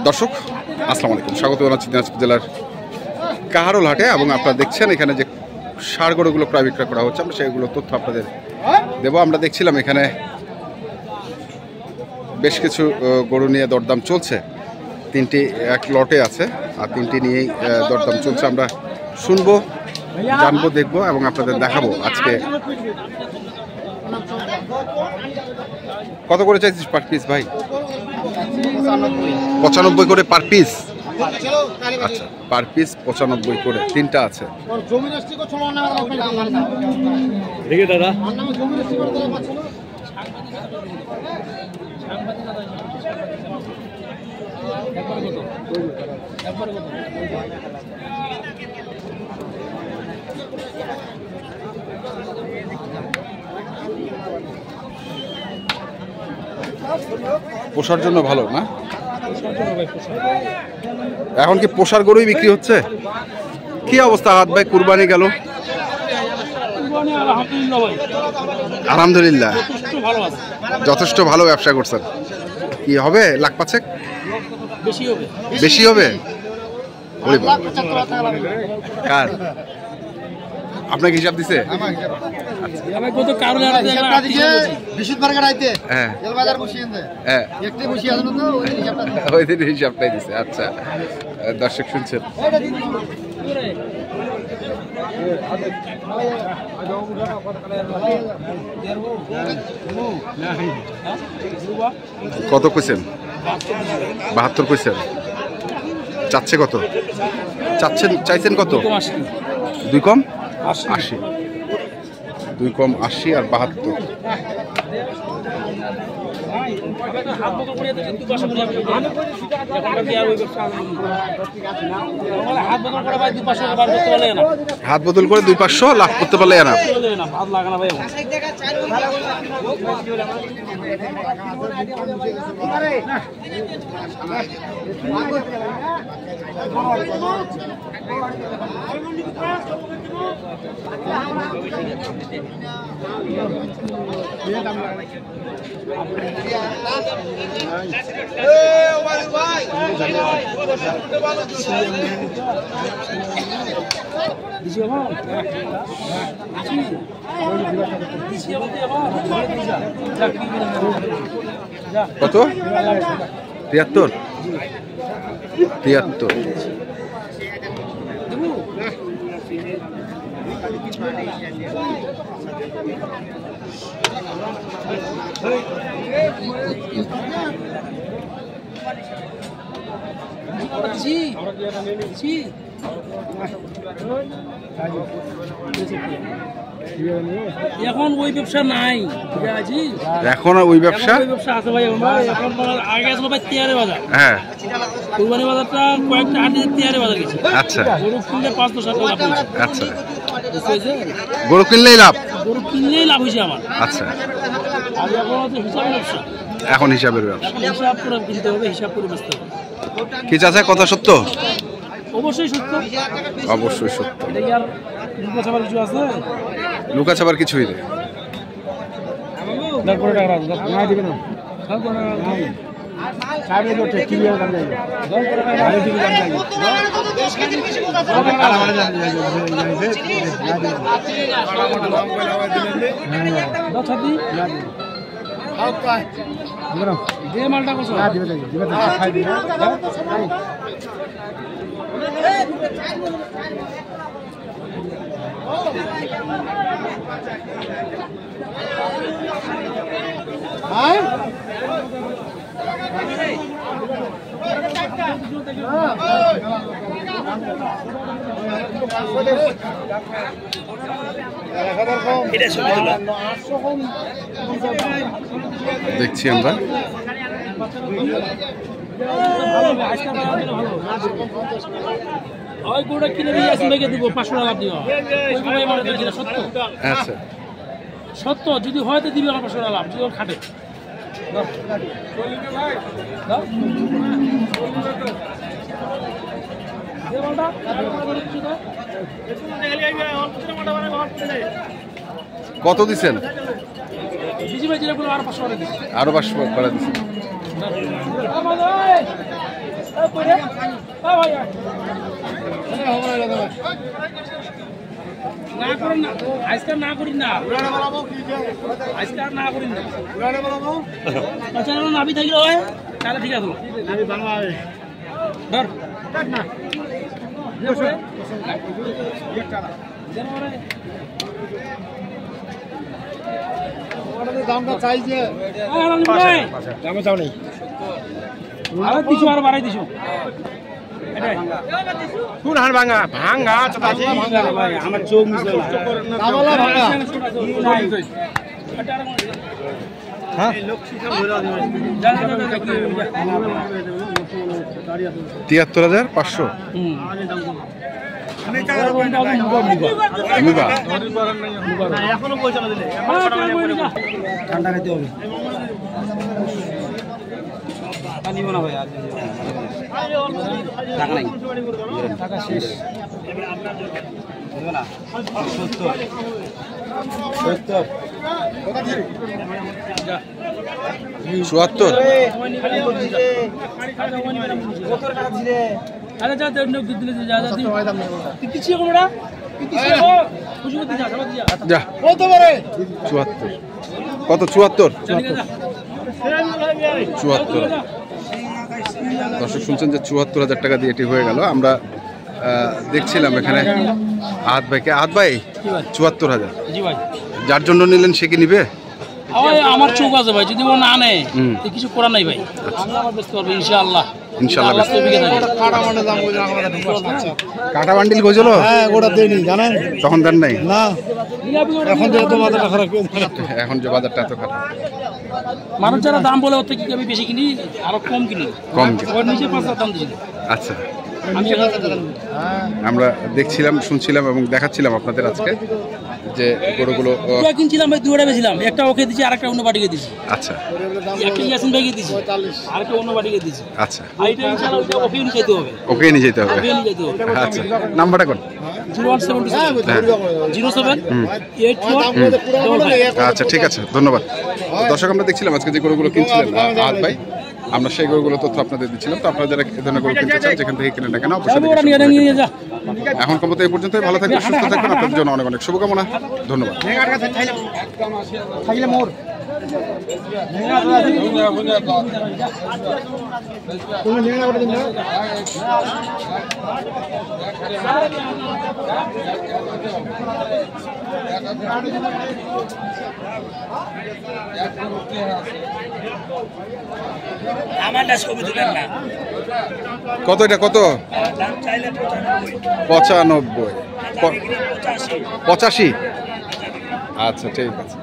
দর্শক আসসালামু আলাইকুম, স্বাগত জানাচ্ছি দিনাজপুর জেলার কাহারোল হাটে। এবং আপনারা দেখছেন এখানে যে ষাঁড় গরুগুলো ক্রয় বিক্রয় করা হচ্ছে, আমরা সেগুলো তথ্য আপনাদের দেবো। আমরা দেখছিলাম এখানে বেশ কিছু গরু নিয়ে দরদাম চলছে, তিনটি এক লটে আছে আর তিনটি নিয়েই দরদাম চলছে। আমরা শুনবো, জানবো, দেখবো এবং আপনাদের দেখাবো। আজকে কত করে চাইছিস পার পিস ভাই? 95 করে পার পিস। আচ্ছা, পার পিস 95 করে, তিনটা আছে। দাদা পোষার জন্য ভালো না? এখন কি পোষার গরুই বিক্রি হচ্ছে? কি অবস্থা হাত ভাই? কুরবানি গেল, আলহামদুলিল্লাহ যথেষ্ট ভালো ব্যবসা করছেন। কি হবে, লাখ পাঁচেক বেশি হবে? কার আপনাকে হিসাব দিছে? ওই দিন হিসাবটাই দিছে। আচ্ছা, দর্শক শুনছেন। কত কইছেন? 72 কইছেন। চাচ্ছে কত? চাইছেন কত? 2 কম 80। 2 কম 80 আর 72। হাত বদল করে 200-500 লাভ করতে পারলে না। কত? 73। 73। এখন ওই ব্যবসা নাই, এখন ওই ব্যবসা আছে ভাই। এখন আগে আসলো ভাই তিয়ারে বাজার। হ্যাঁ, কুরবানি বাজারটা কয়েকটা হাটে তিয়ারে বাজার গেছে। আচ্ছা, গরু কিনলে 5-10 টাকা লাভ হয়েছে। আচ্ছা, গরু কিনলেই লাভ? গরু কিনলেই লাভ হয়েছে আমার। আচ্ছা, আর এখন হচ্ছে হিসাবের ব্যবসা। এখন হিসাবের ব্যবসা, হিসাব করে কিনতে হবে, হিসাব করে বেচতে হবে। কি চাচা, কথা সত্য? অবশ্যই সত্য, অবশ্যই সত্য। এটা কি আর লুকা ছাপার কিছু আছে? লুকা ছাপার কিছুই নেই। মালটা কত? দেখছি আমরা। আচ্ছা, সত্য যদি হয় তো দিবি আমার 500 টাকা লাভ, যদি খাটে। কত দিচ্ছেন? আরো 500 আরো 500 করে দিচ্ছেন। না করেন না আজকে না করি না আজকে আর না করি না আচ্ছা নাবি থাকলে হয় তাহলে ঠিক আছে নাবি বাংলা ধর না দামটা চাইছে দামে চাও নেই আর দিছো আর বাড়াই দিছো কোন হার ভাঙা ভাঙা চাচি ভাই আমার চোখ মিছে দামলা ভাঙা হ্যাঁ ৭৩,৫০০। এখনো পয়সা দিলে ঠান্ডা খেতে হবে নিব না ভাই টাকা নাই টাকা শেষ না ৭৪। আরে যা দিলে যা যা কিছু কোনটা যা কত বড় ৭৪। কত ৭৪? ৭৪। দর্শক শুনছেন যে ৭৪,০০০ টাকা দিয়ে এটি হয়ে গেল। আমরা দেখছিলাম এখানে আহাদ ভাইকে। আহাদ ভাই ৭৪,০০০ জি ভাই যার জন্য নিলেন সে কি নিবে? আমার চোখ আছে ভাই, যদি ও না নেয় কিছু করার নাই ভাই, আমি আমার বেচতে পারবো ইনশাআল্লাহ। ইনশাআল্লাহ কাটা মানে দাম কইরা আমরা কাটা বান্ডিল গজল? হ্যাঁ ওটা দেনি জানেন তখন দেন নাই? না এখন যে এত মাথাটা খারাপ এখন যে বাজারটা এত খারাপ, মানুষ যারা দাম বলে ওর থেকে আমি বেশি কিনি, আরো কম কিনি, কম কিনি। ওর নিচে ৫ দাম দিছি। আচ্ছা, আমি আমরা দেখছিলাম, শুনছিলাম এবং দেখাচ্ছিলাম আপনাদের আজকে যে গরুগুলো কিনছিলাম ভাই, দুটো বেছিলাম, একটা ওকে দিছি, আরেকটা অন্য বাড়িকে দিছি। আচ্ছা, একটা ইয়াসিন ভাইকে দিছি, আরেকটা অন্য বাড়িকে দিছি। আচ্ছা, আর এটা ইনশাআল্লাহ ওকে নিয়ে যেতে হবে, ওকে নিয়ে যেতে হবে। ওকে নিয়ে যেতে হবে। আচ্ছা, নাম্বারটা কোন? 0177 আচ্ছা, ঠিক আছে, ধন্যবাদ। দর্শক আমরা দেখছিলাম আজকে যে গরুগুলো কিনছিলেন আহাদ ভাই, আমরা সেই গরুগুলো তথ্য আপনাদের দিচ্ছিলাম। তো আপনারা যারা এ ধরনের গরু কিনতে চান, যেখান থেকে কিনেন না কেন, অবশ্যই দেখে শুনে কিনবেন। এখন কমতে এই পর্যন্তই। ভালো থাকবেন, সুস্থ থাকবেন, আপনাদের জন্য অনেক অনেক শুভকামনা। ধন্যবাদ। কত এটা? কত? 95। 85। আচ্ছা, ঠিক আছে।